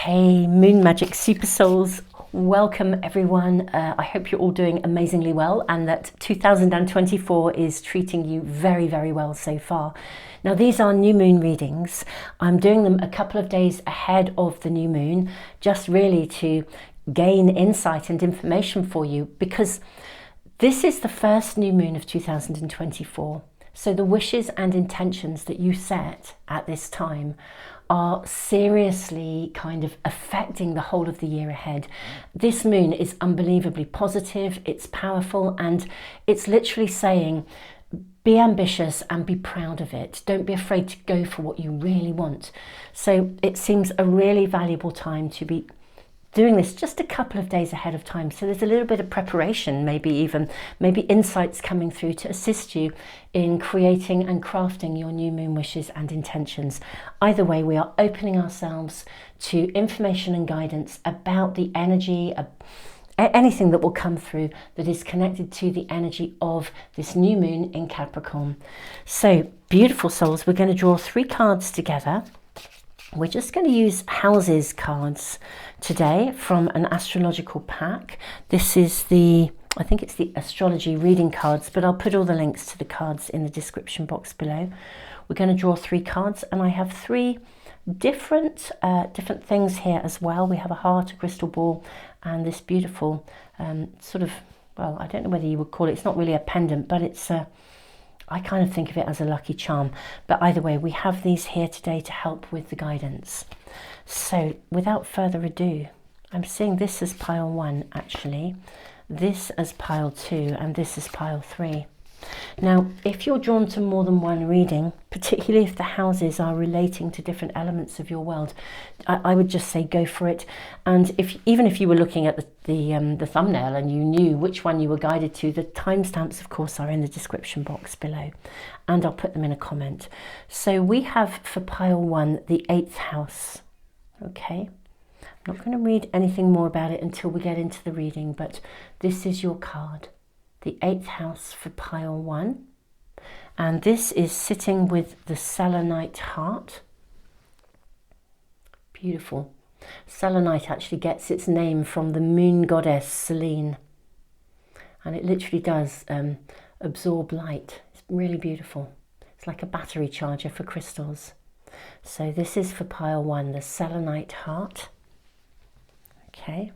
Hey, Moon Magic Super Souls, welcome everyone. I hope you're all doing amazingly well and that 2024 is treating you very, very well so far. Now, these are new moon readings. I'm doing them a couple of days ahead of the new moon, just really to gain insight and information for you, because this is the first new moon of 2024. So the wishes and intentions that you set at this time are seriously kind of affecting the whole of the year ahead. This moon is unbelievably positive, it's powerful, and it's literally saying, be ambitious and be proud of it. Don't be afraid to go for what you really want. So it seems a really valuable time to be doing this just a couple of days ahead of time. So there's a little bit of preparation, maybe insights coming through to assist you in creating and crafting your new moon wishes and intentions. Either way, we are opening ourselves to information and guidance about the energy, anything that will come through that is connected to the energy of this new moon in Capricorn. So beautiful souls, we're going to draw 3 cards together. We're just going to use houses cards today from an astrological pack. This is I think it's the astrology reading cards, but I'll put all the links to the cards in the description box below. We're going to draw 3 cards, and I have 3 different things here as well. We have a heart, a crystal ball, and this beautiful sort of, well, I don't know whether you would call it, it's not really a pendant, but it's I kind of think of it as a lucky charm. But either way, we have these here today to help with the guidance. So without further ado, I'm seeing this as pile 1 actually, this as pile 2, and this as pile 3. Now, if you're drawn to more than one reading, particularly if the houses are relating to different elements of your world, I would just say go for it. And even if you were looking at the thumbnail and you knew which one you were guided to, the timestamps, of course, are in the description box below, and I'll put them in a comment. So we have for pile 1 the 8th house. Okay, I'm not going to read anything more about it until we get into the reading, but this is your card. The 8th house for pile 1, and this is sitting with the selenite heart. Beautiful. Selenite actually gets its name from the moon goddess Selene, and it literally does absorb light. It's really beautiful. It's like a battery charger for crystals. So this is for pile 1, the selenite heart. Okay.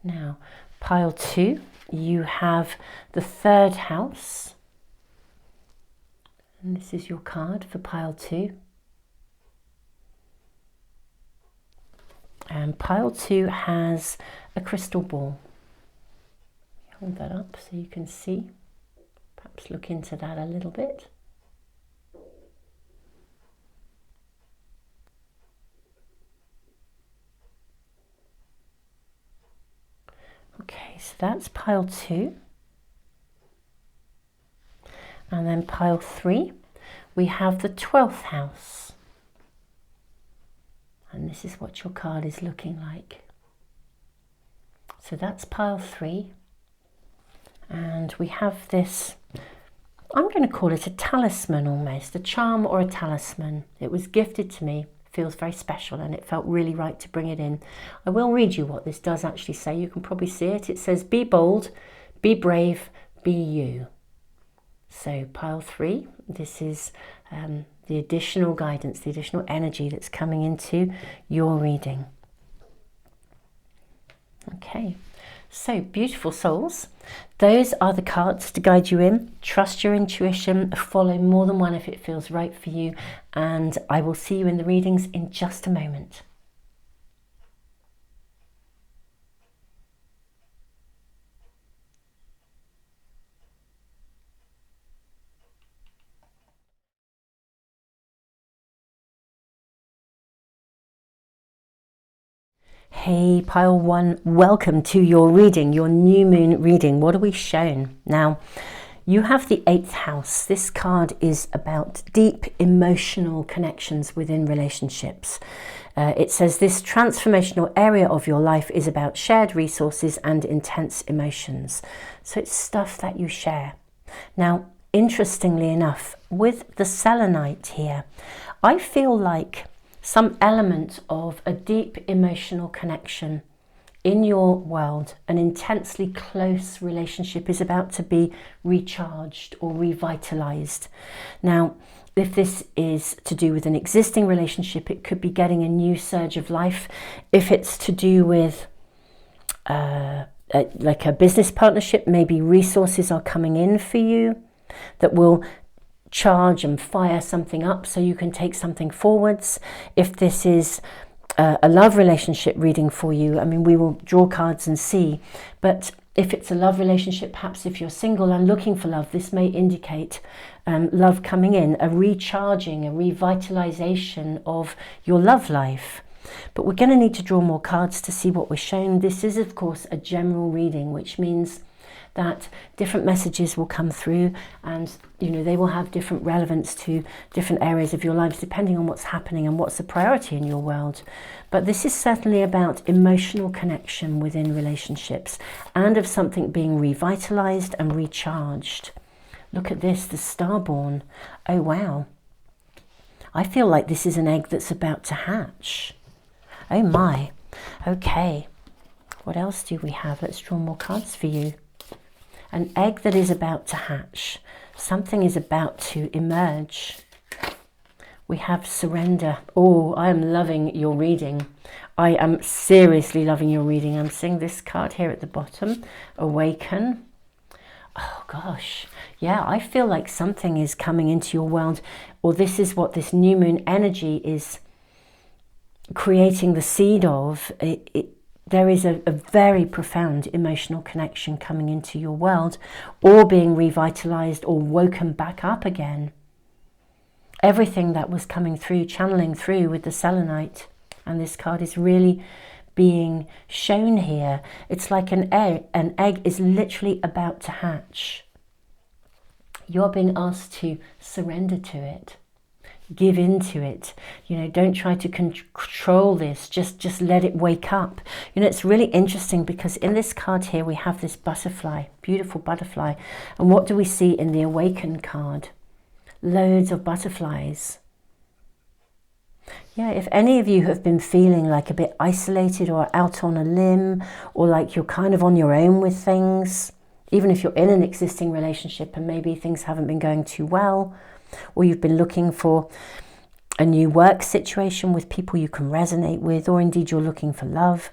Now, pile 2. You have the 3rd house, and this is your card for pile 2. And pile 2 has a crystal ball. Hold that up so you can see. Perhaps look into that a little bit. Okay, so that's pile 2. And then pile 3, we have the 12th house. And this is what your card is looking like. So that's pile 3. And we have this, I'm going to call it a talisman almost, a charm or a talisman. It was gifted to me. Feels very special, and it felt really right to bring it in. I will read you what this does actually say. You can probably see it. It says, be bold, be brave, be you. So pile 3, this is the additional guidance, the additional energy that's coming into your reading. Okay, so beautiful souls. Those are the cards to guide you in. Trust your intuition, follow more than one if it feels right for you, and I will see you in the readings in just a moment. Hey, pile 1, welcome to your reading, your new moon reading. What are we shown? Now, you have the 8th house. This card is about deep emotional connections within relationships. It says this transformational area of your life is about shared resources and intense emotions. So it's stuff that you share. Now, interestingly enough, with the selenite here, I feel like some element of a deep emotional connection in your world. An intensely close relationship is about to be recharged or revitalized. Now, if this is to do with an existing relationship, it could be getting a new surge of life. If it's to do with like a business partnership, maybe resources are coming in for you that will charge and fire something up so you can take something forwards. If this is a love relationship reading for you, I mean, we will draw cards and see, but if it's a love relationship, perhaps if you're single and looking for love, this may indicate love coming in, a recharging, a revitalization of your love life. But we're going to need to draw more cards to see what we're shown. This is, of course, a general reading, which means that different messages will come through, and they will have different relevance to different areas of your lives depending on what's happening and what's the priority in your world. But this is certainly about emotional connection within relationships and of something being revitalized and recharged. Look at this, the Starborn. Oh wow, I feel like this is an egg that's about to hatch. Oh my. Okay, what else do we have? Let's draw more cards for you. An egg that is about to hatch. Something is about to emerge. We have surrender. Oh, I am loving your reading. I am seriously loving your reading. I'm seeing this card here at the bottom. Awaken. Oh gosh. Yeah, I feel like something is coming into your world, or this is what this new moon energy is creating the seed of. There is a very profound emotional connection coming into your world, or being revitalized or woken back up again. Everything that was coming through, channeling through with the selenite, and this card is really being shown here. It's like an egg. An egg is literally about to hatch. You're being asked to surrender to it. Give into it. Don't try to control this. Just let it wake up. It's really interesting because in this card here we have this butterfly, beautiful butterfly. And what do we see in the Awaken card? Loads of butterflies. Yeah, if any of you have been feeling like a bit isolated or out on a limb, or like you're kind of on your own with things, even if you're in an existing relationship and maybe things haven't been going too well, or you've been looking for a new work situation with people you can resonate with, or indeed you're looking for love.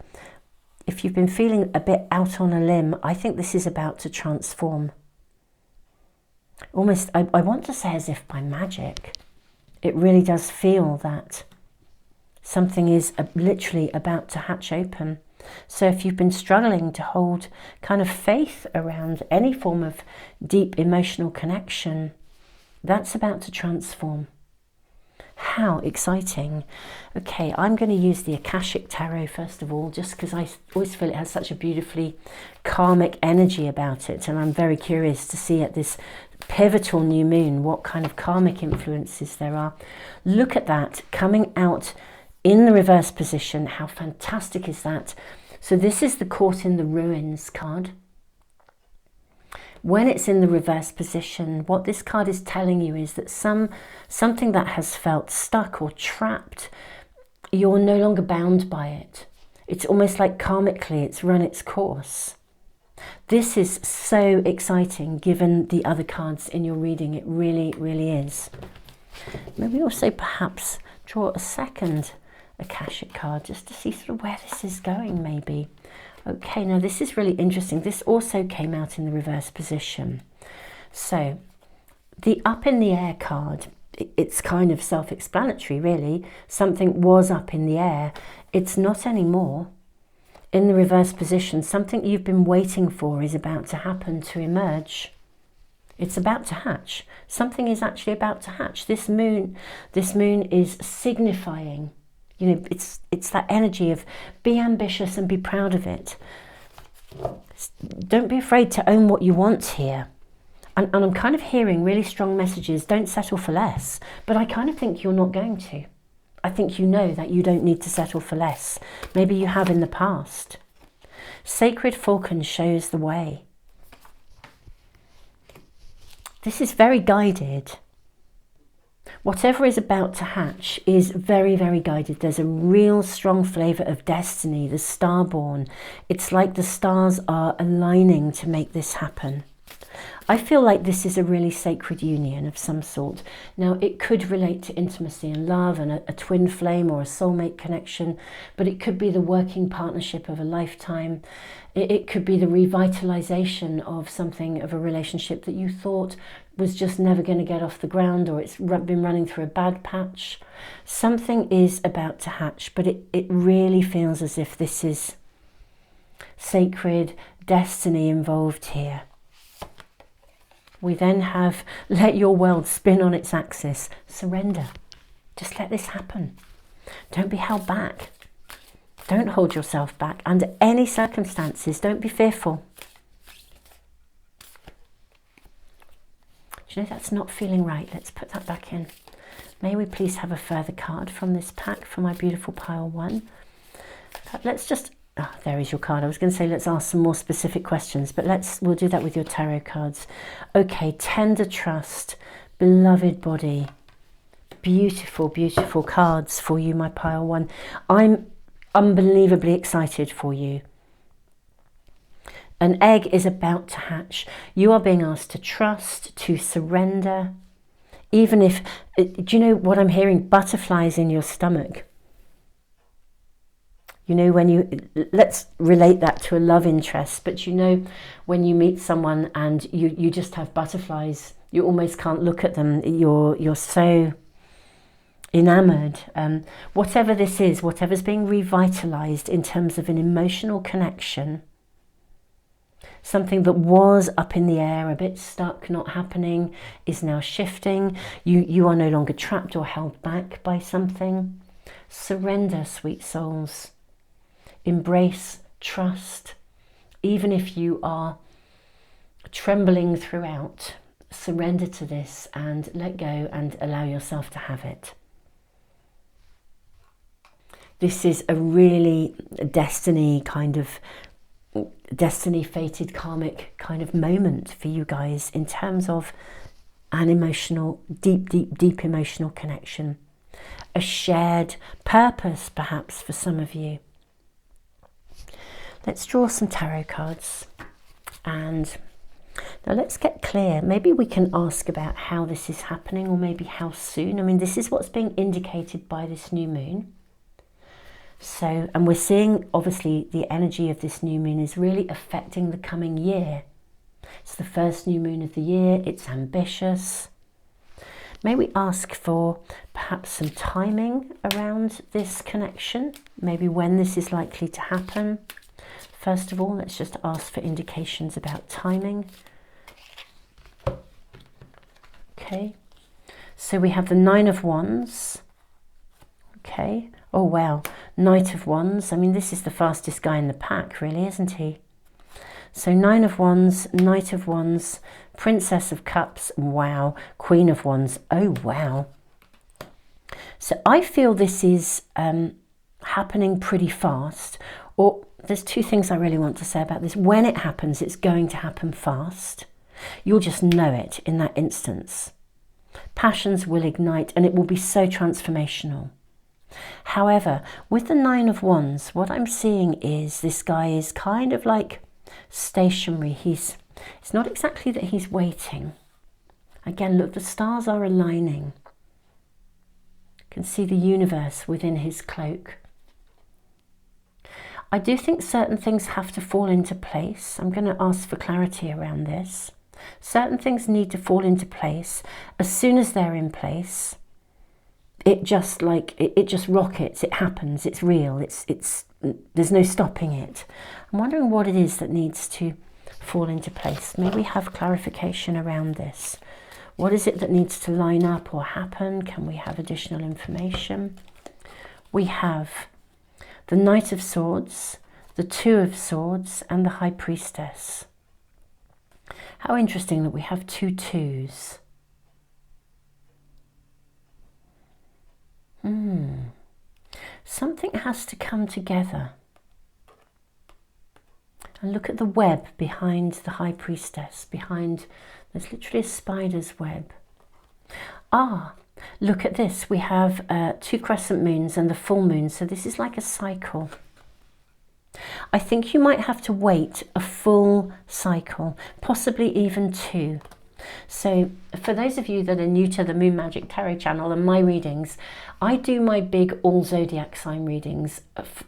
If you've been feeling a bit out on a limb, I think this is about to transform. Almost, I want to say as if by magic. It really does feel that something is literally about to hatch open. So if you've been struggling to hold kind of faith around any form of deep emotional connection, that's about to transform. How exciting. Okay, I'm going to use the Akashic Tarot first of all, just because I always feel it has such a beautifully karmic energy about it, and I'm very curious to see at this pivotal new moon what kind of karmic influences there are. Look at that coming out in the reverse position. How fantastic is that? So this is the Caught in the Ruins card. When it's in the reverse position, what this card is telling you is that something that has felt stuck or trapped, you're no longer bound by it. It's almost like karmically it's run its course. This is so exciting given the other cards in your reading. It really, really is. Maybe also perhaps draw a second Akashic card just to see sort of where this is going maybe. Okay, now this is really interesting. This also came out in the reverse position. So the Up in the Air card, it's kind of self-explanatory really. Something was up in the air. It's not anymore. In the reverse position, something you've been waiting for is about to happen, to emerge. It's about to hatch. Something is actually about to hatch. This moon is signifying, it's that energy of be ambitious and be proud of it. Don't be afraid to own what you want here. And I'm kind of hearing really strong messages. Don't settle for less. But I kind of think you're not going to. I think you know that you don't need to settle for less. Maybe you have in the past. Sacred Falcon shows the way. This is very guided. Whatever is about to hatch is very, very guided. There's a real strong flavour of destiny, the starborn. It's like the stars are aligning to make this happen. I feel like this is a really sacred union of some sort. Now, it could relate to intimacy and love and a twin flame or a soulmate connection, but it could be the working partnership of a lifetime. It could be the revitalization of something, of a relationship that you thought was just never going to get off the ground, or it's been running through a bad patch. Something is about to hatch, but it really feels as if this is sacred destiny involved here. We then have let your world spin on its axis. Surrender. Just let this happen. Don't be held back. Don't hold yourself back under any circumstances. Don't be fearful. Do you know that's not feeling right? Let's put that back in. May we please have a further card from this pack for my beautiful pile 1. Let's just... Oh, there is your card. I was going to say let's ask some more specific questions, but we'll do that with your tarot cards. Okay, tender trust, beloved body. Beautiful, beautiful cards for you, my pile 1. I'm unbelievably excited for you. An egg is about to hatch. You are being asked to trust, to surrender. Even if, do you know what I'm hearing? Butterflies in your stomach. You know, when you, let's relate that to a love interest, but you know, when you meet someone and you just have butterflies, you almost can't look at them. You're so enamored. Whatever this is, whatever's being revitalized in terms of an emotional connection, something that was up in the air, a bit stuck, not happening, is now shifting. You are no longer trapped or held back by something. Surrender, sweet souls. Embrace, trust. Even if you are trembling throughout, surrender to this and let go and allow yourself to have it. This is a really destiny fated karmic kind of moment for you guys in terms of an emotional, deep emotional connection. A shared purpose perhaps for some of you. Let's draw some tarot cards, and now let's get clear. Maybe we can ask about how this is happening, or maybe how soon. I mean, this is what's being indicated by this new moon. So, and we're seeing obviously the energy of this new moon is really affecting the coming year. It's the first new moon of the year. It's ambitious. May we ask for perhaps some timing around this connection? Maybe when this is likely to happen. First of all, let's just ask for indications about timing. Okay, so we have the 9 of Wands. Okay, oh wow, Knight of Wands. I mean, this is the fastest guy in the pack, really, isn't he? So 9 of Wands, Knight of Wands, Princess of Cups, wow, Queen of Wands, oh wow. So I feel this is happening pretty fast, or there's two things I really want to say about this. When it happens, it's going to happen fast. You'll just know it in that instance. Passions will ignite and it will be so transformational. However, with the 9 of Wands, what I'm seeing is this guy is kind of like stationary. It's not exactly that he's waiting. Again, look, the stars are aligning. You can see the universe within his cloak. I do think certain things have to fall into place. I'm going to ask for clarity around this. Certain things need to fall into place. As soon as they're in place, it just rockets. It happens. It's real. There's no stopping it. I'm wondering what it is that needs to fall into place. May we have clarification around this? What is it that needs to line up or happen? Can we have additional information? We have the Knight of Swords, the 2 of Swords, and the High Priestess. How interesting that we have 2 2s. Something has to come together. And look at the web behind the High Priestess. There's literally a spider's web. look at this. We have 2 crescent moons and the full moon. So this is like a cycle. I think you might have to wait a full cycle, possibly even 2. So for those of you that are new to the Moon Magic Tarot channel and my readings, I do my big all zodiac sign readings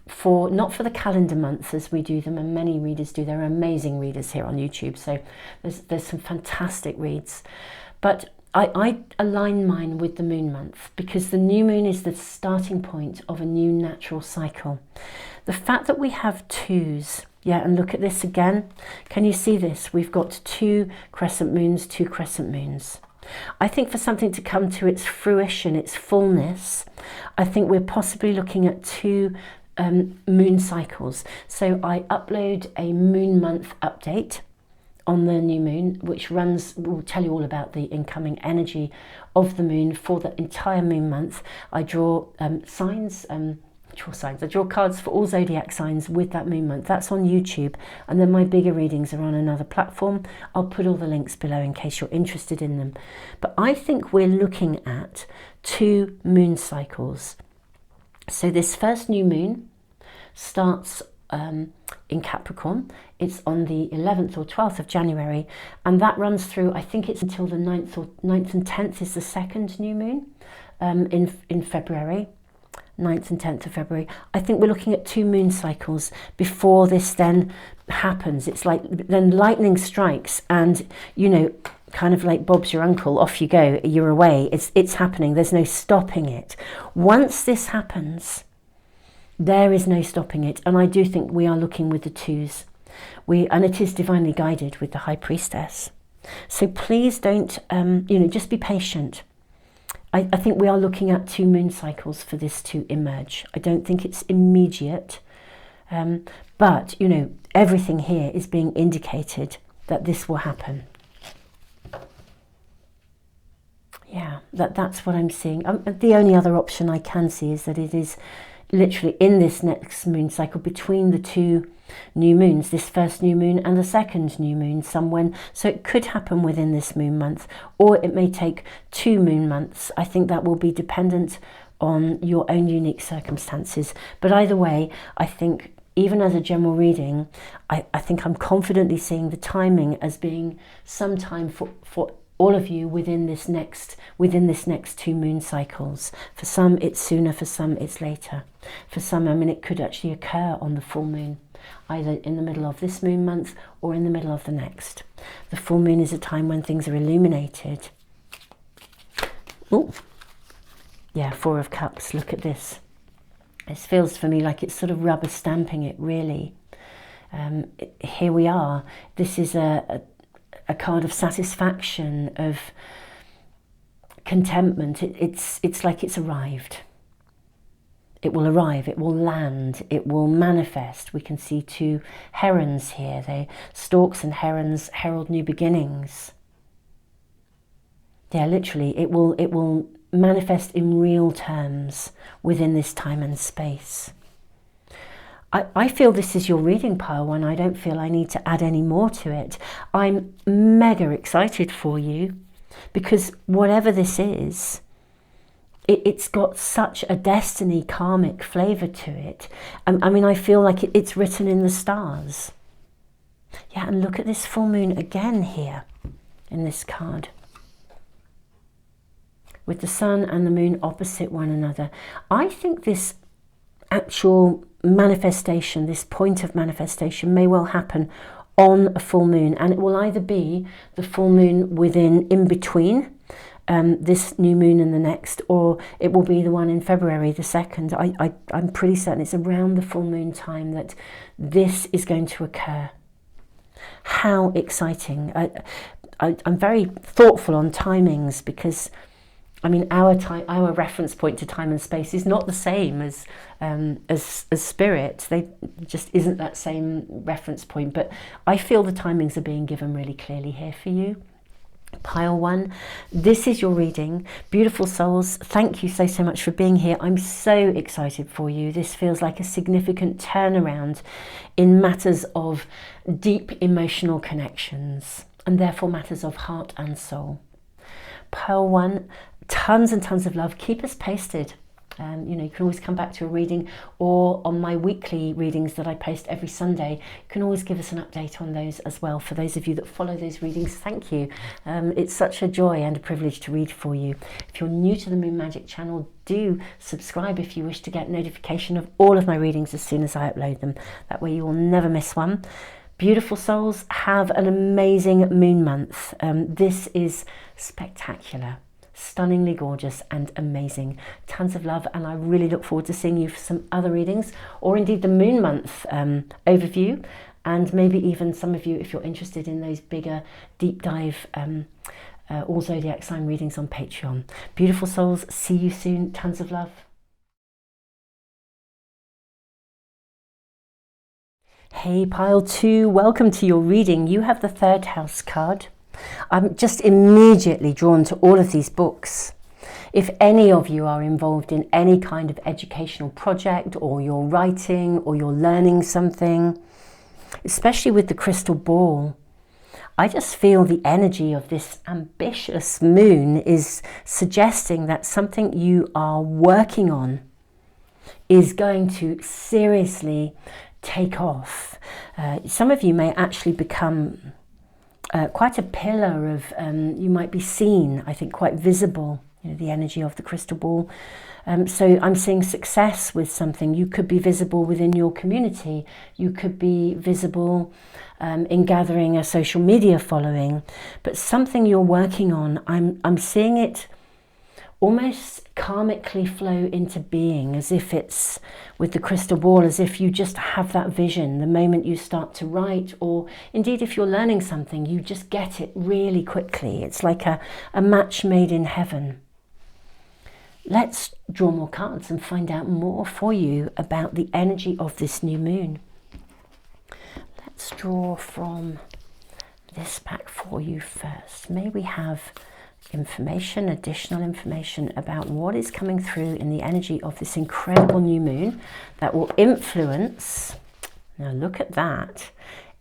for not for the calendar months as we do them, and many readers do. They're amazing readers here on YouTube, so there's some fantastic reads. But I align mine with the moon month because the new moon is the starting point of a new natural cycle. The fact that we have 2s, yeah, and look at this again. Can you see this? We've got 2 crescent moons, 2 crescent moons. I think for something to come to its fruition, its fullness, I think we're possibly looking at 2 moon cycles. So I upload a moon month update on the new moon, which will tell you all about the incoming energy of the moon for the entire moon month. I draw I draw cards for all zodiac signs with that moon month. That's on YouTube, and then my bigger readings are on another platform. I'll put all the links below in case you're interested in them. But I think we're looking at 2 moon cycles. So this first new moon starts in Capricorn. It's on the 11th or 12th of January, and that runs through, I think it's until the 9th and 10th is the second new moon in February. 9th and 10th of February. I think we're looking at 2 moon cycles before this then happens. It's like then lightning strikes and, you know, kind of like Bob's your uncle, off you go, you're away. It's happening. There's no stopping it. Once this happens, there is no stopping it. And I do think we are looking with the 2s. And it is divinely guided with the High Priestess. So please don't, just be patient. I think we are looking at 2 moon cycles for this to emerge. I don't think it's immediate, but, you know, everything here is being indicated that this will happen. Yeah, that's what I'm seeing. The only other option I can see is that it is literally in this next moon cycle between the 2 new moons, this first new moon and the second new moon somewhere. So it could happen within this moon month, or it may take 2 moon months. I think that will be dependent on your own unique circumstances. But either way, I think even as a general reading, I think I'm confidently seeing the timing as being some time for all of you within this next 2 moon cycles. For some it's sooner, for some it's later. For some, I mean, it could actually occur on the full moon, either in the middle of this moon month or in the middle of the next. The full moon is a time when things are illuminated. Oh, yeah, 4 of Cups, look at this. It feels for me like it's sort of rubber stamping it, really. Here we are. This is a card of satisfaction, of contentment. It's like it's arrived. It will arrive, it will land, it will manifest. We can see 2 herons here. Storks and herons herald new beginnings. Yeah, literally, it will manifest in real terms within this time and space. I feel this is your reading, pile 1. I don't feel I need to add any more to it. I'm mega excited for you because whatever this is, it's got such a destiny karmic flavour to it. I mean, I feel like it's written in the stars. Yeah, and look at this full moon again here in this card, with the sun and the moon opposite one another. I think this actual manifestation, this point of manifestation, may well happen on a full moon, and it will either be the full moon in between this new moon and the next, or it will be the one in February the 2nd. I'm pretty certain it's around the full moon time that this is going to occur. How exciting. I'm very thoughtful on timings because, I mean, our reference point to time and space is not the same as spirit. They just isn't that same reference point. But I feel the timings are being given really clearly here for you. Pile 1, this is your reading. Beautiful souls, thank you so much for being here. I'm so excited for you. This feels like a significant turnaround in matters of deep emotional connections, and therefore matters of heart and soul. Pile 1, tons and tons of love. Keep us posted. You know, you can always come back to a reading, or on my weekly readings that I post every Sunday, you can always give us an update on those as well. For those of you that follow those readings, thank you. It's such a joy and a privilege to read for you. If you're new to the Moon Magic channel, do subscribe if you wish to get notification of all of my readings as soon as I upload them. That way you will never miss one. Beautiful souls, have an amazing moon month. This is spectacular. Stunningly gorgeous and amazing. Tons of love, and I really look forward to seeing you for some other readings, or indeed the moon month overview, and maybe even some of you, if you're interested in those bigger deep dive all zodiac sign readings on Patreon. Beautiful souls, see you soon. Tons of love. Hey pile 2, welcome to your reading. You have the 3rd house card. I'm just immediately drawn to all of these books. If any of you are involved in any kind of educational project, or you're writing, or you're learning something, especially with the crystal ball, I just feel the energy of this ambitious moon is suggesting that something you are working on is going to seriously take off. Some of you may actually become quite a pillar of, you might be seen, I think, quite visible, you know, the energy of the crystal ball. So I'm seeing success with something. You could be visible within your community. You could be visible in gathering a social media following. But something you're working on, I'm seeing it almost karmically flow into being, as if it's with the crystal ball, as if you just have that vision the moment you start to write, or indeed if you're learning something, you just get it really quickly. It's like a match made in heaven. Let's draw more cards and find out more for you about the energy of this new moon. Let's draw from this pack for you first. May we have information, additional information about what is coming through in the energy of this incredible new moon that will influence, now look at that,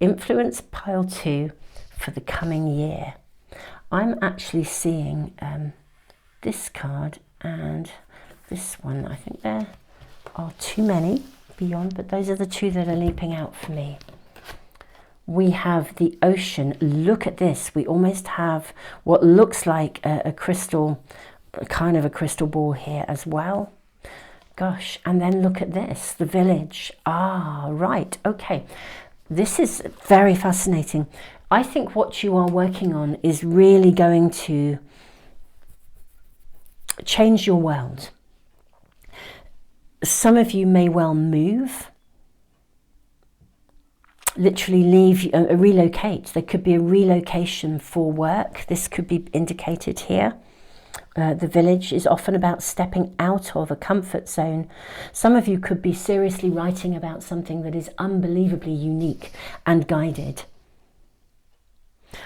influence pile 2 for the coming year. I'm actually seeing this card and this one. I think there are too many beyond, but those are the two that are leaping out for me. We have the ocean. Look at this. We almost have what looks like a crystal, kind of a crystal ball here as well. Gosh, and then look at this, the village. Ah, right, okay. This is very fascinating. I think what you are working on is really going to change your world. Some of you may well move, literally leave, relocate. There could be a relocation for work. This could be indicated here. The village is often about stepping out of a comfort zone. Some of you could be seriously writing about something that is unbelievably unique and guided.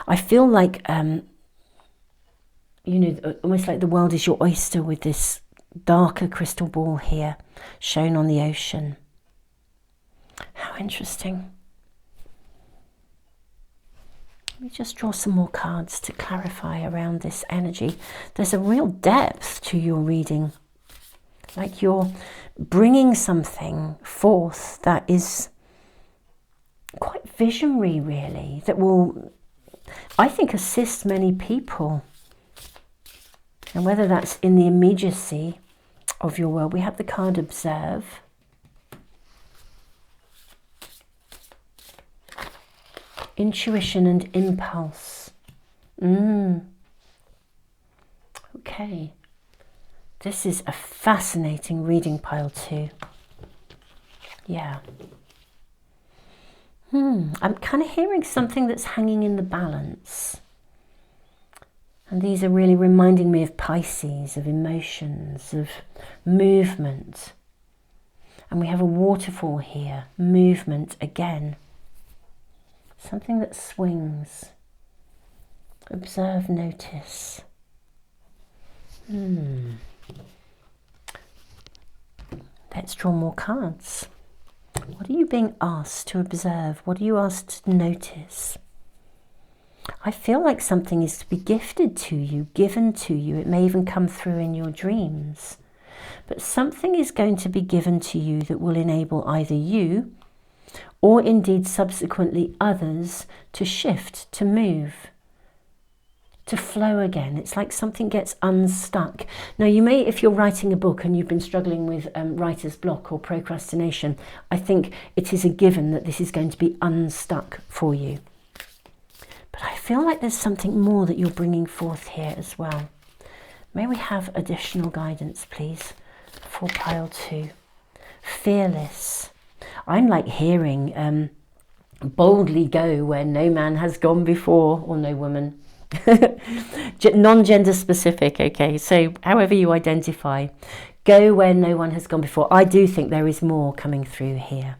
I feel like, you know, almost like the world is your oyster, with this darker crystal ball here shown on the ocean. How interesting. Let me just draw some more cards to clarify around this energy. There's a real depth to your reading, like you're bringing something forth that is quite visionary, really, that will, I think, assist many people. And whether that's in the immediacy of your world, we have the card Observe. Intuition and impulse. Okay. This is a fascinating reading, pile 2. Yeah. I'm kind of hearing something that's hanging in the balance. And these are really reminding me of Pisces, of emotions, of movement. And we have a waterfall here, movement again. Something that swings. Observe, notice. Let's draw more cards. What are you being asked to observe? What are you asked to notice? I feel like something is to be gifted to you, given to you. It may even come through in your dreams. But something is going to be given to you that will enable either you or indeed subsequently others to shift, to move, to flow again. It's like something gets unstuck. Now you may, if you're writing a book and you've been struggling with writer's block or procrastination, I think it is a given that this is going to be unstuck for you. But I feel like there's something more that you're bringing forth here as well. May we have additional guidance, please, for pile 2. Fearless. I'm like hearing boldly go where no man has gone before, or no woman. Non-gender specific, okay, so however you identify, go where no one has gone before. I do think there is more coming through here.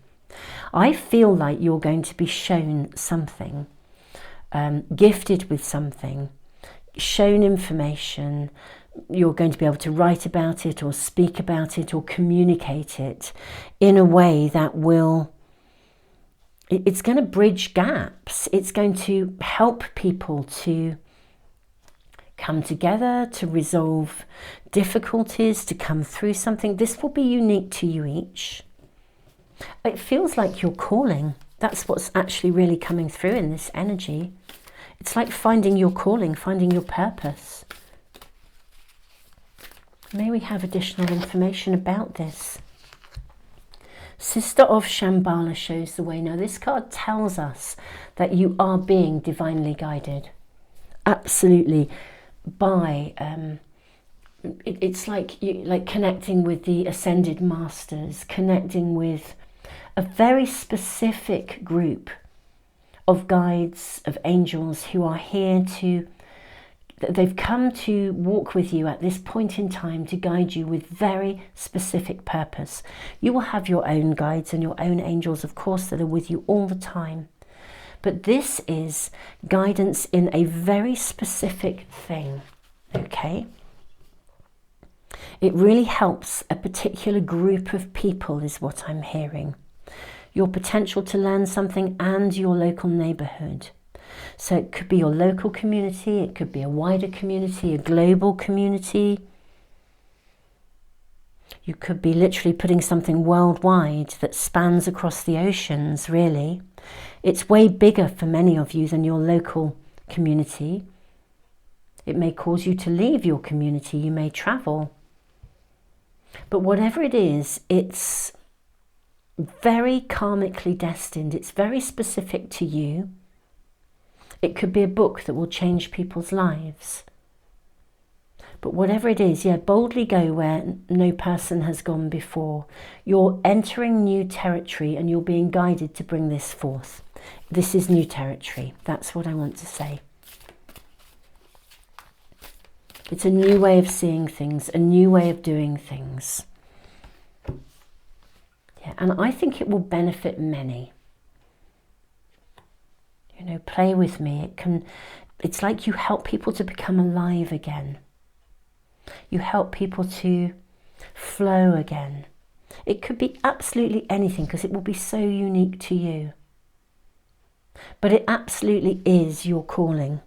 I feel like you're going to be shown something, gifted with something, shown information. You're going to be able to write about it or speak about it or communicate it in a way that will, it's going to bridge gaps. It's going to help people to come together, to resolve difficulties, to come through something. This will be unique to you each. It feels like your calling. That's what's actually really coming through in this energy. It's like finding your calling, finding your purpose. May we have additional information about this? Sister of Shambhala shows the way. Now this card tells us that you are being divinely guided. Absolutely. By, it's like connecting with the ascended masters, connecting with a very specific group of guides, of angels who are here to, they've come to walk with you at this point in time to guide you with very specific purpose. You will have your own guides and your own angels, of course, that are with you all the time. But this is guidance in a very specific thing, okay? It really helps a particular group of people is what I'm hearing. Your potential to learn something and your local neighborhood. So it could be your local community, it could be a wider community, a global community. You could be literally putting something worldwide that spans across the oceans, really. It's way bigger for many of you than your local community. It may cause you to leave your community, you may travel. But whatever it is, it's very karmically destined. It's very specific to you. It could be a book that will change people's lives. But whatever it is, yeah, boldly go where no person has gone before. You're entering new territory and you're being guided to bring this forth. This is new territory. That's what I want to say. It's a new way of seeing things, a new way of doing things. Yeah, and I think it will benefit many. You know, play with me. It's like you help people to become alive again. You help people to flow again. It could be absolutely anything because it will be so unique to you. But it absolutely is your calling.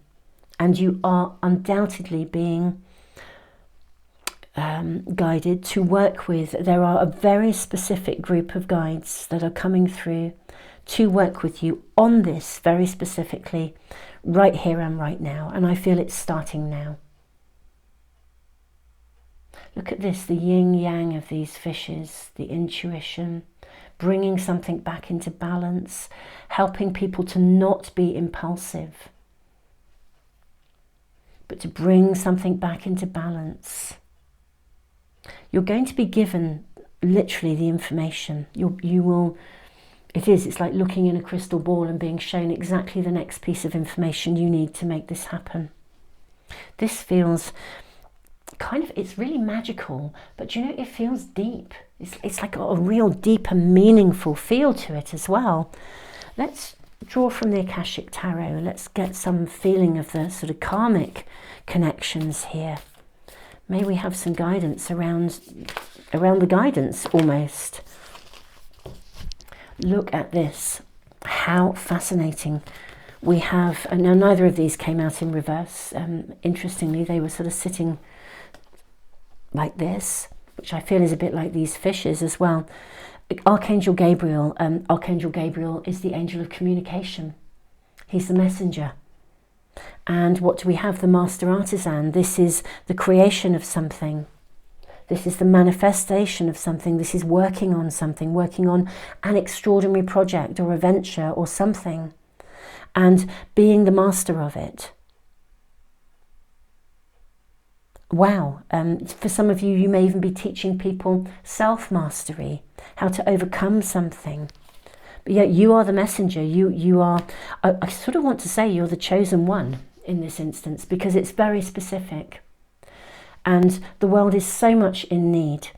And you are undoubtedly being guided to work with. There are a very specific group of guides that are coming through to work with you on this very specifically, right here and right now. And I feel it's starting now. Look at this, the yin-yang of these fishes, the intuition, bringing something back into balance, helping people to not be impulsive, but to bring something back into balance. You're going to be given literally the information. It's like looking in a crystal ball and being shown exactly the next piece of information you need to make this happen. This feels it's really magical, but you know, it feels deep. It's like a real deep and meaningful feel to it as well. Let's draw from the Akashic Tarot. Let's get some feeling of the sort of karmic connections here. May we have some guidance around the guidance almost. Look at this. How fascinating. We have, now neither of these came out in reverse. Interestingly, they were sort of sitting like this, which I feel is a bit like these fishes as well. Archangel Gabriel. Archangel Gabriel is the angel of communication. He's the messenger. And what do we have? The master artisan. This is the creation of something. This is the manifestation of something. This is working on something, working on an extraordinary project or a venture or something, and being the master of it. Wow. For some of you, you may even be teaching people self-mastery, how to overcome something. But yet you are the messenger. You are, I sort of want to say you're the chosen one in this instance, because it's very specific. And the world is so much in need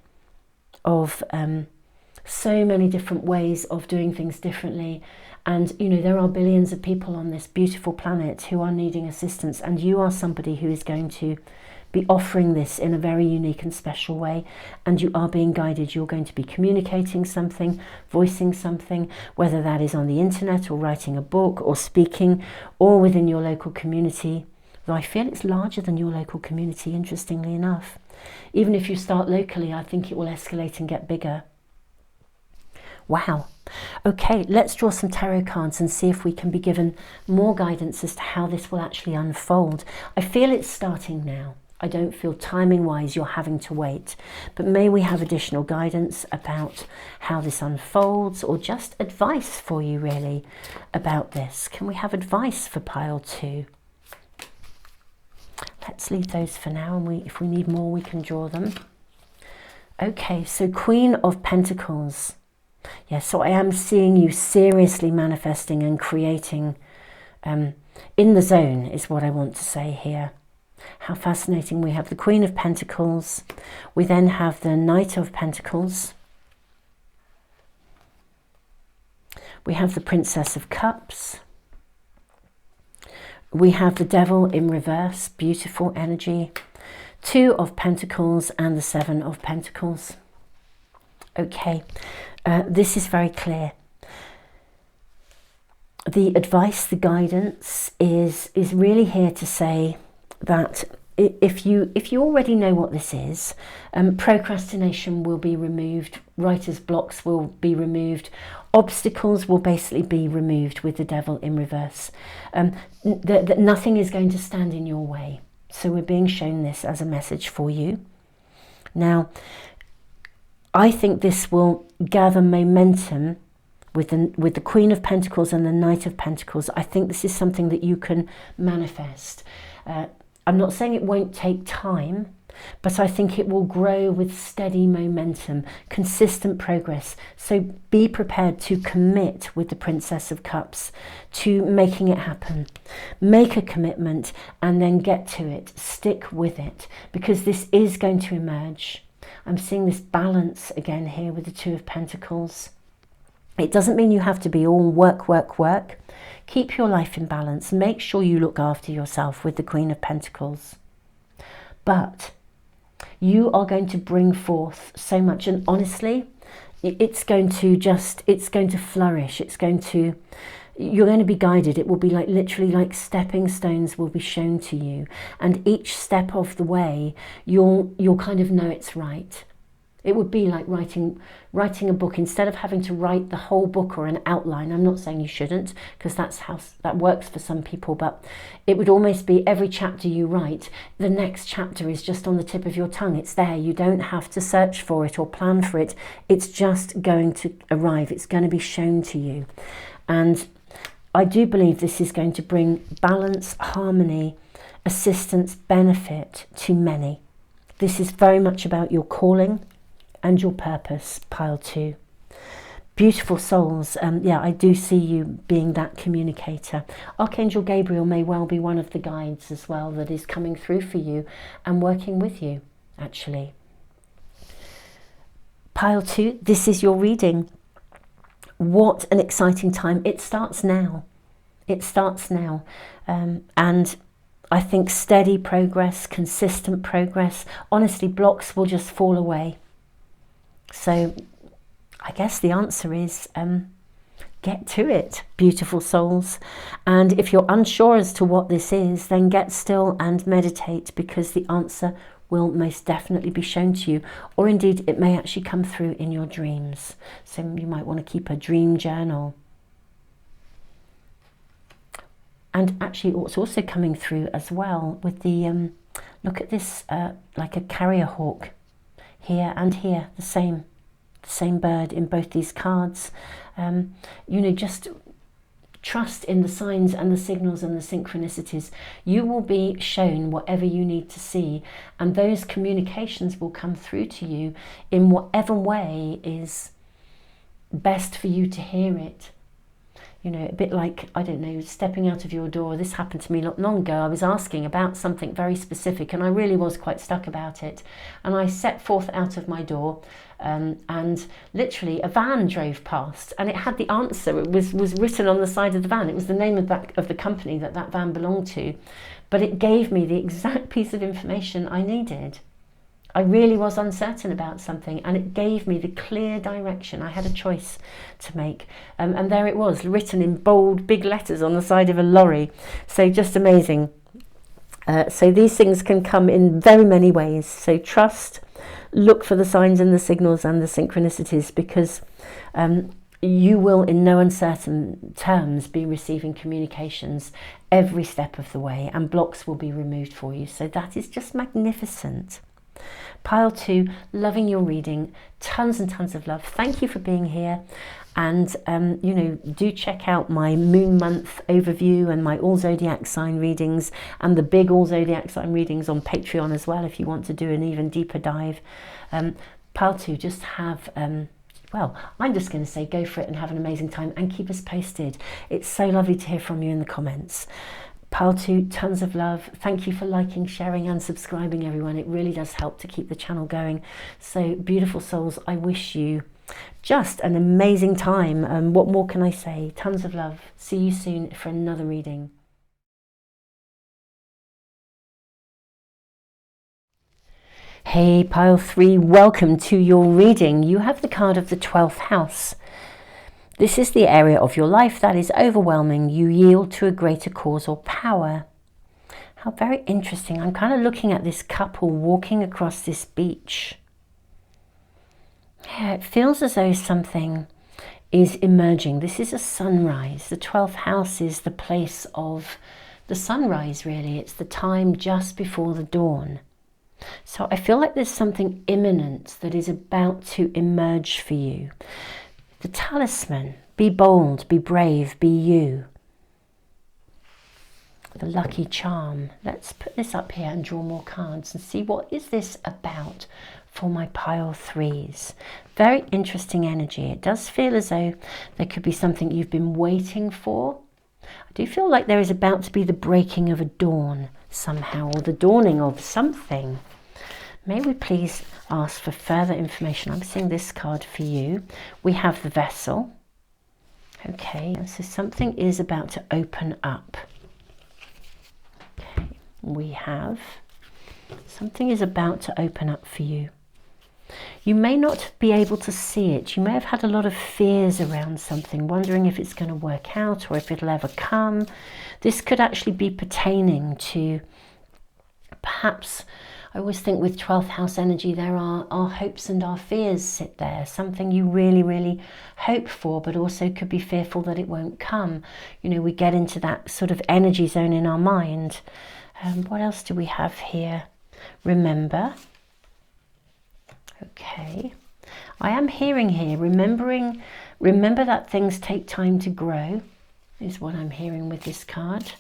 of so many different ways of doing things differently. And, you know, there are billions of people on this beautiful planet who are needing assistance. And you are somebody who is going to be offering this in a very unique and special way. And you are being guided. You're going to be communicating something, voicing something, whether that is on the internet or writing a book or speaking or within your local community. Though I feel it's larger than your local community, interestingly enough. Even if you start locally, I think it will escalate and get bigger. Wow. Okay, let's draw some tarot cards and see if we can be given more guidance as to how this will actually unfold. I feel it's starting now. I don't feel timing-wise you're having to wait. But may we have additional guidance about how this unfolds, or just advice for you, really, about this. Can we have advice for pile 2? Let's leave those for now, and if we need more, we can draw them. Okay, so Queen of Pentacles. Yes, so I am seeing you seriously manifesting and creating in the zone, is what I want to say here. How fascinating. We have the Queen of Pentacles. We then have the Knight of Pentacles. We have the Princess of Cups. We have the Devil in reverse, beautiful energy. 2 of Pentacles and the 7 of Pentacles. Okay, this is very clear. The advice, the guidance is really here to say that if you already know what this is, procrastination will be removed, writer's blocks will be removed, obstacles will basically be removed with the Devil in reverse. That nothing is going to stand in your way. So we're being shown this as a message for you. Now, I think this will gather momentum with the Queen of Pentacles and the Knight of Pentacles. I think this is something that you can manifest. I'm not saying it won't take time, but I think it will grow with steady momentum, consistent progress. So be prepared to commit with the Princess of Cups to making it happen. Make a commitment and then get to it. Stick with it, because this is going to emerge. I'm seeing this balance again here with the 2 of Pentacles. It doesn't mean you have to be all work, work, work. Keep your life in balance. Make sure you look after yourself with the Queen of Pentacles. But you are going to bring forth so much, and honestly, it's going to flourish. You're going to be guided. It will be like literally like stepping stones will be shown to you, and each step of the way you'll kind of know it's right. It would be like writing a book. Instead of having to write the whole book or an outline, I'm not saying you shouldn't, because that's how that works for some people, but it would almost be every chapter you write, the next chapter is just on the tip of your tongue. It's there. You don't have to search for it or plan for it. It's just going to arrive. It's going to be shown to you. And I do believe this is going to bring balance, harmony, assistance, benefit to many. This is very much about your calling and your purpose, pile 2. Beautiful souls. Yeah, I do see you being that communicator. Archangel Gabriel may well be one of the guides as well that is coming through for you and working with you, actually. Pile 2, this is your reading. What an exciting time. It starts now. It starts now. And I think steady progress, consistent progress. Honestly, blocks will just fall away. So I guess the answer is get to it, beautiful souls. And if you're unsure as to what this is, then get still and meditate, because the answer will most definitely be shown to you, or indeed it may actually come through in your dreams. So you might want to keep a dream journal. And actually what's also coming through as well with the, look at this, like a carrier hawk here and here, the same bird in both these cards. You know, just trust in the signs and the signals and the synchronicities. You will be shown whatever you need to see, and those communications will come through to you in whatever way is best for you to hear it. You know, a bit like, I don't know, stepping out of your door. This happened to me not long ago. I was asking about something very specific and I really was quite stuck about it. And I set forth out of my door and literally a van drove past and it had the answer. It was written on the side of the van. It was the name of the company that van belonged to. But it gave me the exact piece of information I needed. I really was uncertain about something and it gave me the clear direction. I had a choice to make, and there it was, written in bold big letters on the side of a lorry. So just amazing. So these things can come in very many ways. So trust, look for the signs and the signals and the synchronicities, because you will in no uncertain terms be receiving communications every step of the way, and blocks will be removed for you. So that is just magnificent. Pile 2, loving your reading, tons and tons of love. Thank you for being here, and you know, do check out my moon month overview and my all zodiac sign readings and the big all zodiac sign readings on Patreon as well if you want to do an even deeper dive. Pile 2, just have well, I'm just going to say go for it and have an amazing time, and keep us posted. It's so lovely to hear from you in the comments. Pile 2, tons of love. Thank you for liking, sharing and subscribing, everyone. It really does help to keep the channel going. So beautiful souls, I wish you just an amazing time. What more can I say? Tons of love. See you soon for another reading. Hey Pile 3, welcome to your reading. You have the card of the 12th house. This is the area of your life that is overwhelming. You yield to a greater cause or power. How very interesting. I'm kind of looking at this couple walking across this beach. Yeah, it feels as though something is emerging. This is a sunrise. The 12th house is the place of the sunrise, really. It's the time just before the dawn. So I feel like there's something imminent that is about to emerge for you. The talisman, be bold, be brave, be you. The lucky charm. Let's put this up here and draw more cards and see what is this about for my Pile 3s. Very interesting energy. It does feel as though there could be something you've been waiting for. I do feel like there is about to be the breaking of a dawn somehow, or the dawning of something. May we please ask for further information? I'm seeing this card for you. We have the vessel. Okay, so something is about to open up. Okay, we have something is about to open up for you. You may not be able to see it. You may have had a lot of fears around something, wondering if it's going to work out or if it'll ever come. This could actually be pertaining to perhaps, I always think with 12th house energy, there are our hopes and our fears sit there. Something you really, really hope for, but also could be fearful that it won't come. You know, we get into that sort of energy zone in our mind. What else do we have here? Remember. Okay. I am hearing here, remember that things take time to grow, is what I'm hearing with this card.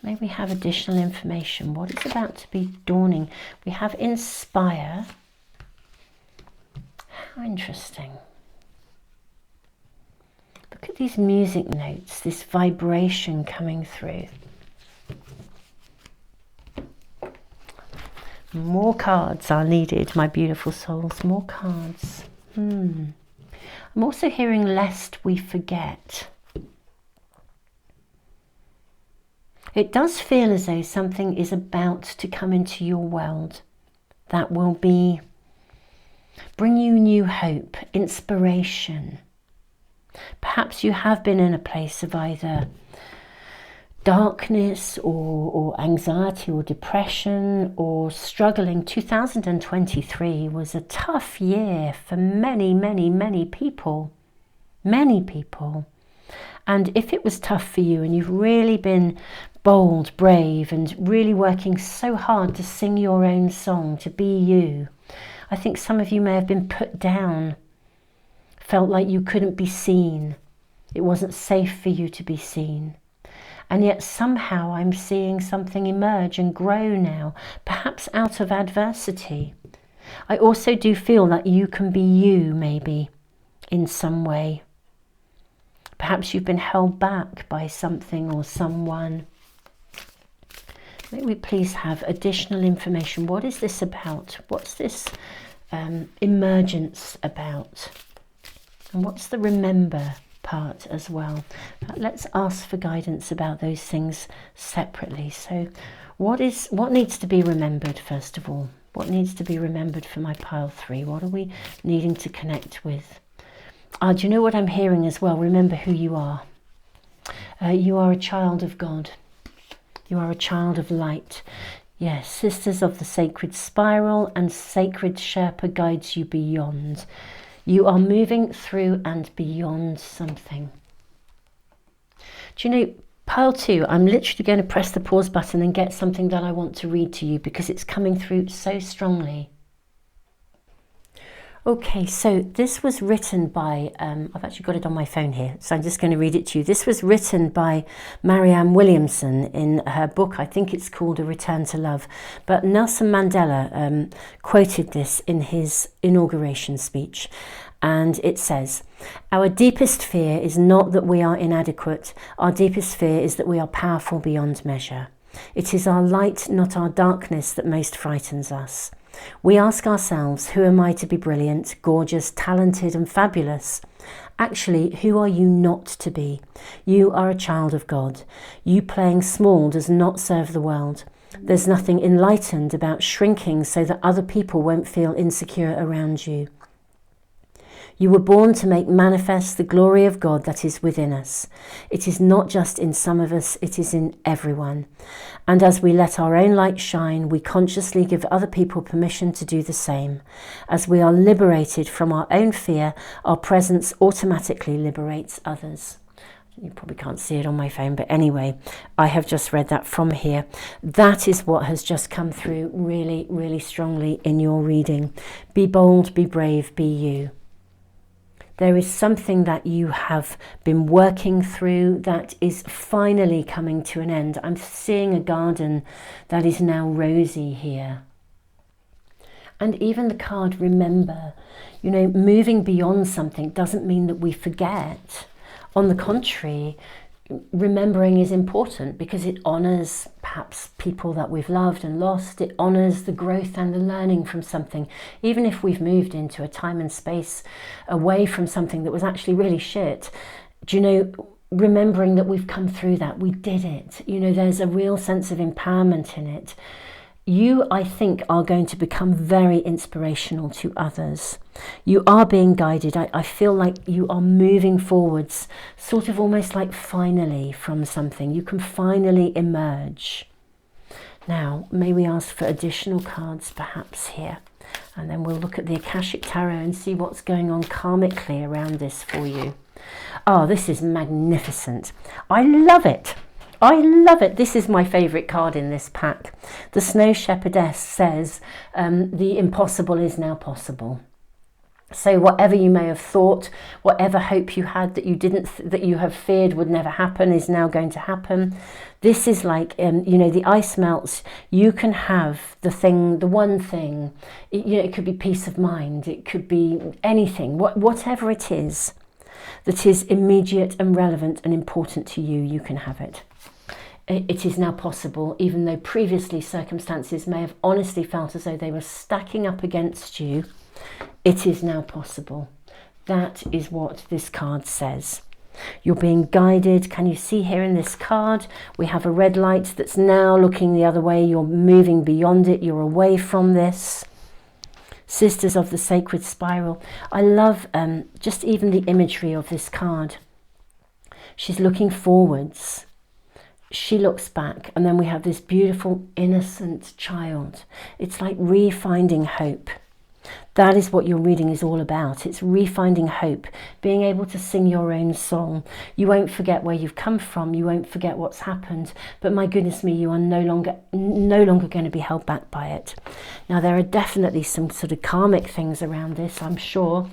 May we have additional information. What is about to be dawning? We have inspire. How interesting. Look at these music notes, this vibration coming through. More cards are needed, my beautiful souls. More cards. I'm also hearing lest we forget. It does feel as though something is about to come into your world. that will bring you new hope, inspiration. Perhaps you have been in a place of either darkness or anxiety or depression or struggling. 2023 was a tough year for many, many, many people. Many people. And if it was tough for you and you've really been bold, brave, and really working so hard to sing your own song, to be you, I think some of you may have been put down, felt like you couldn't be seen. It wasn't safe for you to be seen. And yet somehow I'm seeing something emerge and grow now, perhaps out of adversity. I also do feel that you can be you, maybe, in some way. Perhaps you've been held back by something or someone. May we please have additional information. What is this about? What's this emergence about? And what's the remember part as well? Let's ask for guidance about those things separately. So what needs to be remembered first of all? What needs to be remembered for my pile 3? What are we needing to connect with? Do you know what I'm hearing as well? Remember who you are. You are a child of God. You are a child of light. Yes, sisters of the sacred spiral, and sacred Sherpa guides you beyond. You are moving through and beyond something. Do you know, pile 2, I'm literally going to press the pause button and get something that I want to read to you because it's coming through so strongly. Okay, so this was written by, I've actually got it on my phone here, so I'm just going to read it to you. This was written by Marianne Williamson in her book, I think it's called A Return to Love. But Nelson Mandela quoted this in his inauguration speech. And it says, "Our deepest fear is not that we are inadequate. Our deepest fear is that we are powerful beyond measure. It is our light, not our darkness, that most frightens us. We ask ourselves, who am I to be brilliant, gorgeous, talented and fabulous? Actually, who are you not to be? You are a child of God. You playing small does not serve the world. There's nothing enlightened about shrinking so that other people won't feel insecure around you. You were born to make manifest the glory of God that is within us. It is not just in some of us, it is in everyone. And as we let our own light shine, we consciously give other people permission to do the same. As we are liberated from our own fear, our presence automatically liberates others." You probably can't see it on my phone, but anyway, I have just read that from here. That is what has just come through really, really strongly in your reading. Be bold, be brave, be you. There is something that you have been working through that is finally coming to an end. I'm seeing a garden that is now rosy here. And even the card remember, you know, moving beyond something doesn't mean that we forget. On the contrary, remembering is important because it honors perhaps people that we've loved and lost. It honors the growth and the learning from something. Even if we've moved into a time and space away from something that was actually really shit, do you know, remembering that we've come through that, we did it. You know, there's a real sense of empowerment in it. You, I think, are going to become very inspirational to others. You are being guided. I feel like you are moving forwards, sort of almost like finally from something. You can finally emerge. Now, may we ask for additional cards perhaps here? And then we'll look at the Akashic Tarot and see what's going on karmically around this for you. Oh, this is magnificent. I love it. I love it. This is my favourite card in this pack. The Snow Shepherdess says, the impossible is now possible. So whatever you may have thought, whatever hope you had that you didn't, that you have feared would never happen, is now going to happen. This is like, you know, the ice melts. You can have the thing, the one thing. You know, it could be peace of mind. It could be anything. Whatever it is that is immediate and relevant and important to you, you can have it. It is now possible, even though previously circumstances may have honestly felt as though they were stacking up against you. It is now possible. That is what this card says. You're being guided. Can you see here in this card, we have a red light that's now looking the other way. You're moving beyond it. You're away from this. Sisters of the Sacred Spiral. I love just even the imagery of this card. She's looking forwards. She looks back, and then we have this beautiful innocent child. It's like refinding hope. That is what your reading is all about. It's refinding hope, being able to sing your own song. You won't forget where you've come from. You won't forget what's happened. But my goodness me, you are no longer going to be held back by it. Now, there are definitely some sort of karmic things around this, I'm sure.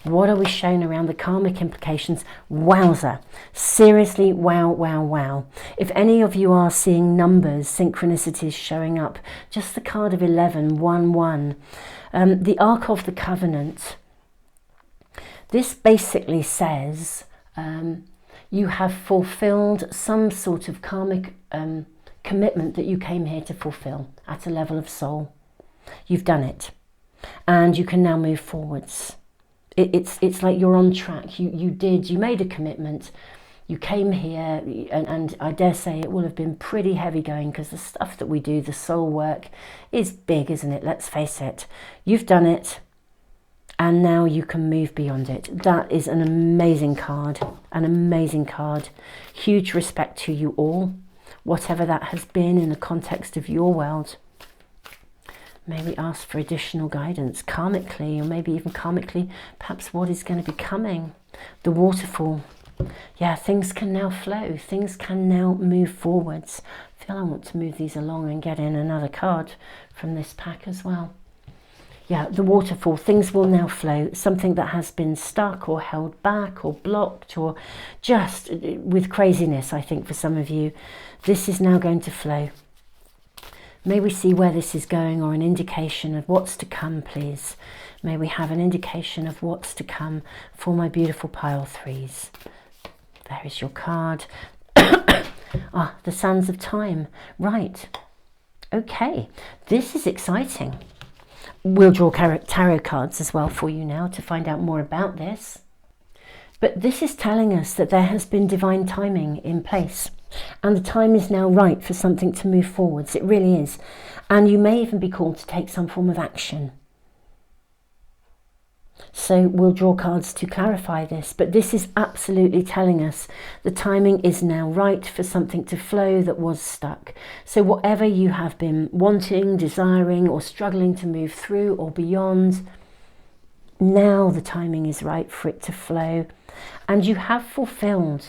What are we shown around the karmic implications? Wowza. Seriously, wow, wow, wow. If any of you are seeing numbers, synchronicities showing up, just the card of 11, 1, 1. The Ark of the Covenant. This basically says you have fulfilled some sort of karmic commitment that you came here to fulfill at a level of soul. You've done it, and you can now move forwards. It's like you're on track. You made a commitment. You came here, and I dare say it will have been pretty heavy going, because the stuff that we do, the soul work, is big, isn't it? Let's face it. You've done it, and now you can move beyond it. That is an amazing card, an amazing card. Huge respect to you all, whatever that has been in the context of your world. May we ask for additional guidance, karmically, or maybe even karmically, perhaps what is going to be coming. The waterfall. Yeah, things can now flow. Things can now move forwards. I feel I want to move these along and get in another card from this pack as well. Yeah, the waterfall. Things will now flow. Something that has been stuck or held back or blocked or just with craziness, I think, for some of you. This is now going to flow. May we see where this is going, or an indication of what's to come, please. May we have an indication of what's to come for my beautiful pile threes. There is your card. Ah, the Sands of Time. Right. Okay. This is exciting. We'll draw tarot cards as well for you now to find out more about this. But this is telling us that there has been divine timing in place. And the time is now right for something to move forwards. It really is. And you may even be called to take some form of action. So we'll draw cards to clarify this, but this is absolutely telling us the timing is now right for something to flow that was stuck. So whatever you have been wanting, desiring, or struggling to move through or beyond, now the timing is right for it to flow. And you have fulfilled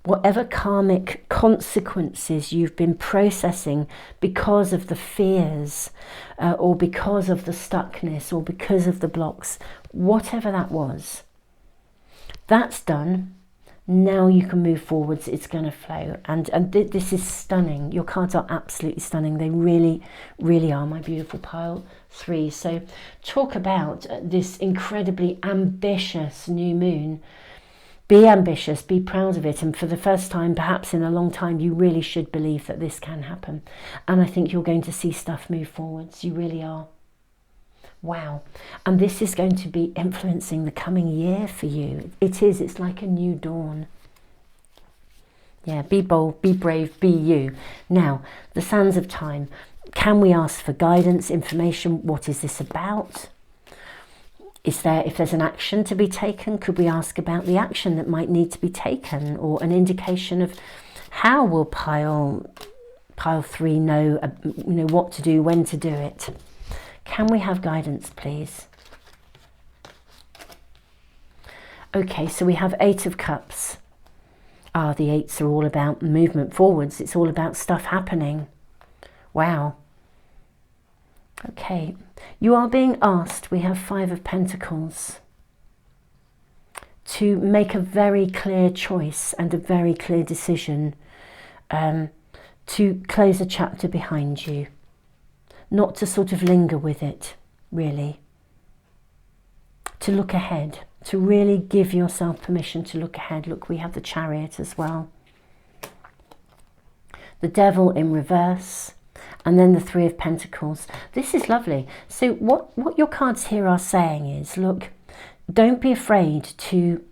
whatever karmic consequences you've been processing because of the fears or because of the stuckness or because of the blocks, whatever that was, that's done. Now you can move forwards. It's going to flow. And this is stunning. Your cards are absolutely stunning. They really, really are, my beautiful pile three. So talk about this incredibly ambitious new moon. Be ambitious, be proud of it, and for the first time, perhaps in a long time, you really should believe that this can happen. And I think you're going to see stuff move forwards. You really are. Wow. And this is going to be influencing the coming year for you. It is. It's like a new dawn. Yeah, be bold, be brave, be you. Now, the Sands of Time. Can we ask for guidance, information? What is this about? If there's an action to be taken, could we ask about the action that might need to be taken, or an indication of how will pile three know what to do, when to do it? Can we have guidance, please? Okay, so we have Eight of Cups. Ah, the eights are all about movement forwards. It's all about stuff happening. Wow. Okay, you are being asked, we have Five of Pentacles, to make a very clear choice and a very clear decision to close a chapter behind you, not to sort of linger with it, really. To look ahead, to really give yourself permission to look ahead. Look, we have the Chariot as well. The Devil in reverse. And then the Three of Pentacles. This is lovely. So what your cards here are saying is, look, don't be afraid to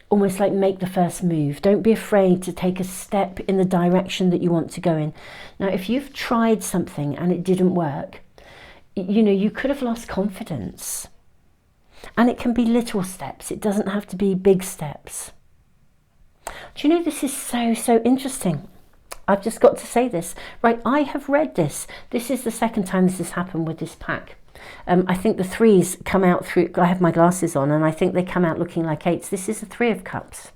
almost like make the first move. Don't be afraid to take a step in the direction that you want to go in. Now, if you've tried something and it didn't work, you know, you could have lost confidence. And it can be little steps. It doesn't have to be big steps. Do you know, this is so interesting. I've just got to say this. Right, I have read this. This is the second time this has happened with this pack. I think the threes come out through, I have my glasses on, and I think they come out looking like eights. This is a 3 of cups.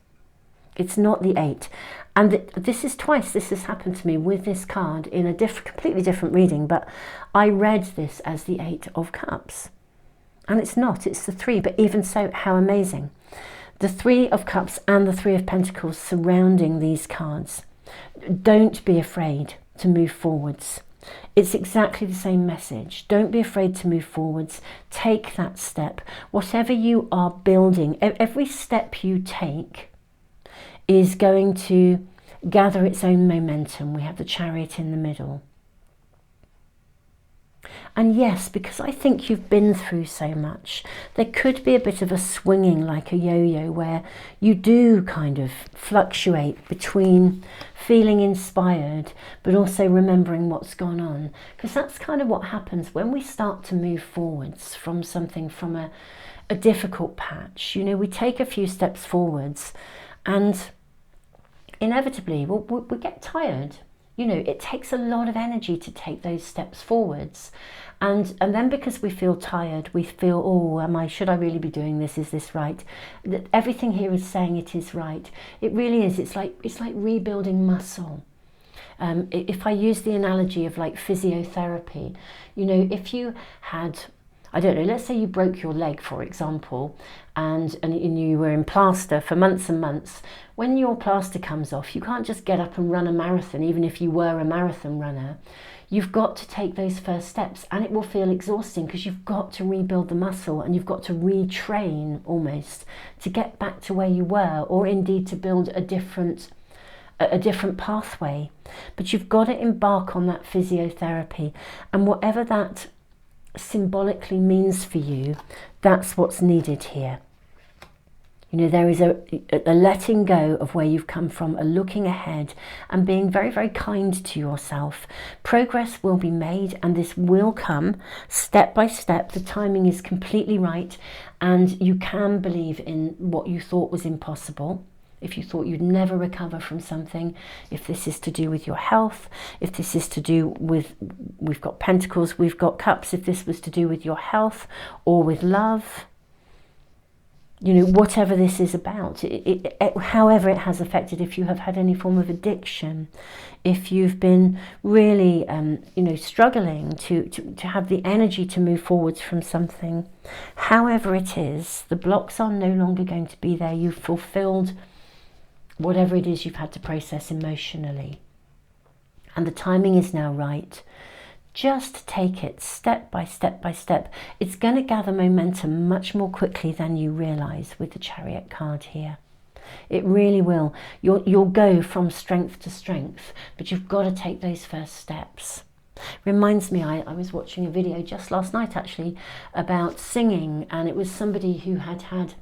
It's not the 8. And this is twice this has happened to me with this card in a completely different reading, but I read this as the 8 of cups. And it's not, it's the 3, but even so, how amazing. The 3 of cups and the 3 of pentacles surrounding these cards. Don't be afraid to move forwards. It's exactly the same message. Don't be afraid to move forwards. Take that step. Whatever you are building, every step you take is going to gather its own momentum. We have the Chariot in the middle. And yes, because I think you've been through so much, there could be a bit of a swinging like a yo-yo where you do kind of fluctuate between feeling inspired but also remembering what's gone on. Because that's kind of what happens when we start to move forwards from something, from a difficult patch. You know, we take a few steps forwards and inevitably we get tired. You know, it takes a lot of energy to take those steps forwards. And then because we feel tired, we feel, oh, should I really be doing this? Is this right? Everything here is saying it is right. It really is. It's like rebuilding muscle. If I use the analogy of like physiotherapy, you know, if you had, I don't know, let's say you broke your leg, for example, and you were in plaster for months and months. When your plaster comes off, you can't just get up and run a marathon, even if you were a marathon runner. You've got to take those first steps, and it will feel exhausting because you've got to rebuild the muscle and you've got to retrain almost to get back to where you were, or indeed to build a different pathway. But you've got to embark on that physiotherapy, and whatever that symbolically means for you, that's what's needed here. You know, there is a letting go of where you've come from, a looking ahead and being very, very kind to yourself. Progress will be made, and this will come step by step. The timing is completely right, and you can believe in what you thought was impossible. If you thought you'd never recover from something, if this is to do with your health, if this is to do with, we've got pentacles, we've got cups, if this was to do with your health or with love, you know, whatever this is about, however it has affected, if you have had any form of addiction, if you've been really, you know, struggling to have the energy to move forwards from something, however it is, the blocks are no longer going to be there. You've fulfilled whatever it is you've had to process emotionally. And the timing is now right. Just take it step by step by step. It's going to gather momentum much more quickly than you realise with the Chariot card here. It really will. You'll go from strength to strength, but you've got to take those first steps. Reminds me, I was watching a video just last night actually about singing, and it was somebody who had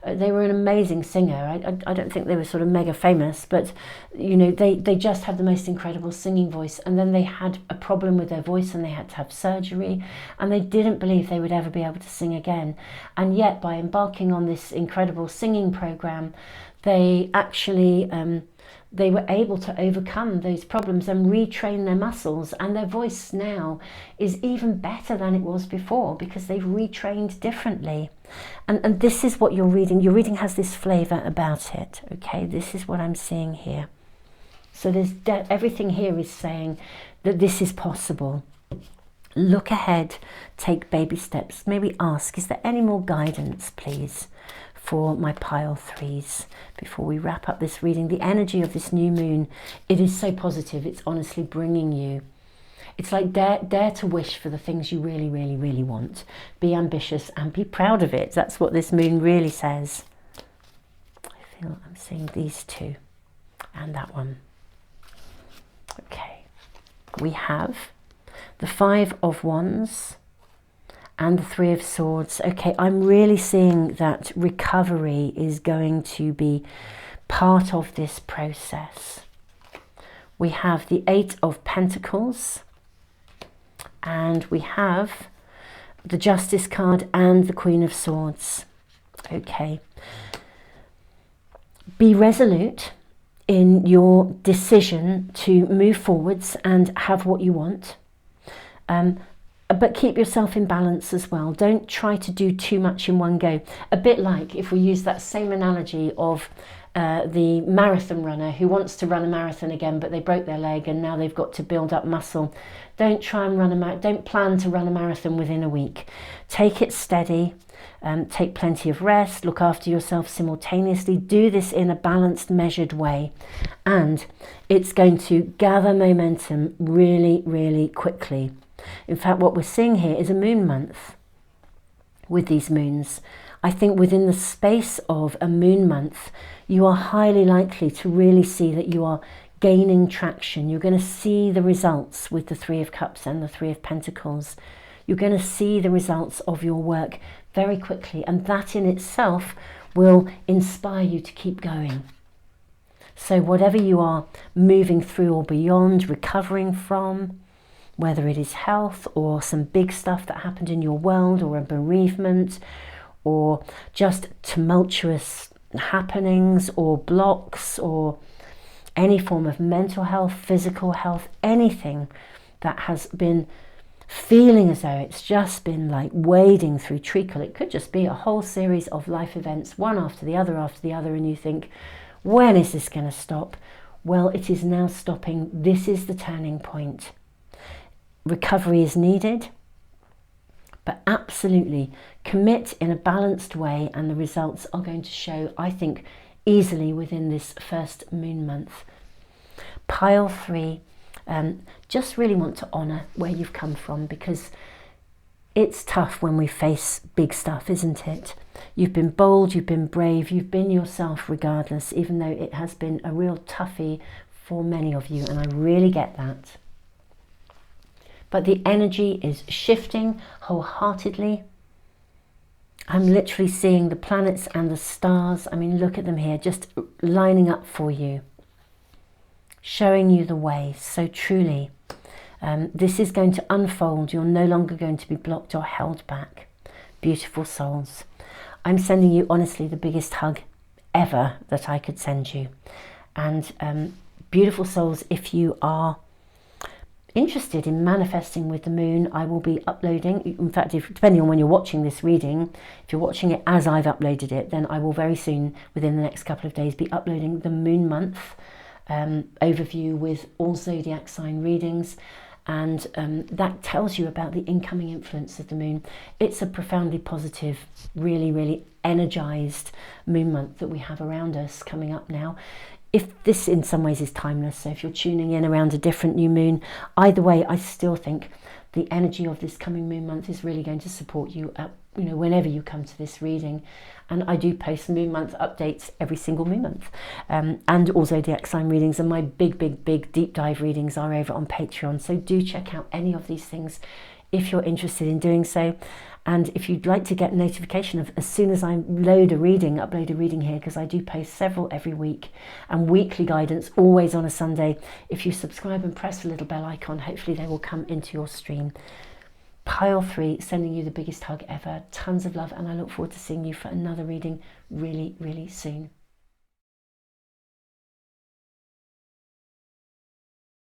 they were an amazing singer. I don't think they were sort of mega famous, but you know, they just had the most incredible singing voice, and then they had a problem with their voice and they had to have surgery, and they didn't believe they would ever be able to sing again. And yet by embarking on this incredible singing program, they actually they were able to overcome those problems and retrain their muscles, and their voice now is even better than it was before because they've retrained differently. And this is what you're reading. Your reading has this flavour about it, okay? This is what I'm seeing here. So there's everything here is saying that this is possible. Look ahead, take baby steps. Maybe ask, is there any more guidance, please, for my pile threes before we wrap up this reading? The energy of this new moon, it is so positive. It's honestly bringing you, it's like dare to wish for the things you really, really, really want. Be ambitious and be proud of it. That's what this moon really says. I feel I'm seeing these two and that one. Okay, we have the 5 of Wands and the 3 of Swords. Okay, I'm really seeing that recovery is going to be part of this process. We have the 8 of Pentacles And we have the Justice card and the Queen of Swords. Okay. Be resolute in your decision to move forwards and have what you want. But keep yourself in balance as well. Don't try to do too much in one go. A bit like if we use that same analogy of the marathon runner who wants to run a marathon again, but they broke their leg and now they've got to build up muscle. Don't try and don't plan to run a marathon within a week. Take it steady. Take plenty of rest. Look after yourself simultaneously. Do this in a balanced, measured way, and it's going to gather momentum really, really quickly. In fact, what we're seeing here is a moon month with these moons. I think within the space of a moon month, you are highly likely to really see that you are gaining traction. You're going to see the results with the Three of Cups and the Three of Pentacles. You're going to see the results of your work very quickly, and that in itself will inspire you to keep going. So whatever you are moving through or beyond, recovering from, whether it is health or some big stuff that happened in your world, or a bereavement, or just tumultuous happenings or blocks, or any form of mental health, physical health, anything that has been feeling as though it's just been like wading through treacle. It could just be a whole series of life events, one after the other, and you think, when is this going to stop? Well, it is now stopping. This is the turning point. Recovery is needed, but absolutely commit in a balanced way, and the results are going to show, I think, easily within this first moon month. Pile 3, just really want to honour where you've come from, because it's tough when we face big stuff, isn't it? You've been bold, you've been brave, you've been yourself regardless, even though it has been a real toughie for many of you, and I really get that. But the energy is shifting wholeheartedly. I'm literally seeing the planets and the stars. I mean, look at them here, just lining up for you, showing you the way. So truly, this is going to unfold. You're no longer going to be blocked or held back. Beautiful souls. I'm sending you, honestly, the biggest hug ever that I could send you. And beautiful souls, if you are interested in manifesting with the moon, I will be uploading, in fact, depending on when you're watching this reading, if you're watching it as I've uploaded it, then I will very soon, within the next couple of days, be uploading the moon month overview with all zodiac sign readings, and that tells you about the incoming influence of the moon. It's a profoundly positive, really, really energized moon month that we have around us coming up now. If this in some ways is timeless, so if you're tuning in around a different new moon, either way, I still think the energy of this coming moon month is really going to support you at, whenever you come to this reading. And I do post moon month updates every single moon month, and all zodiac sign readings, and my big deep dive readings are over on Patreon. So do check out any of these things if you're interested in doing so. And if you'd like to get notification of as soon as I upload a reading here, because I do post several every week, and weekly guidance always on a Sunday, if you subscribe and press the little bell icon, hopefully they will come into your stream. Pile 3, sending you the biggest hug ever. Tons of love, and I look forward to seeing you for another reading really, really soon.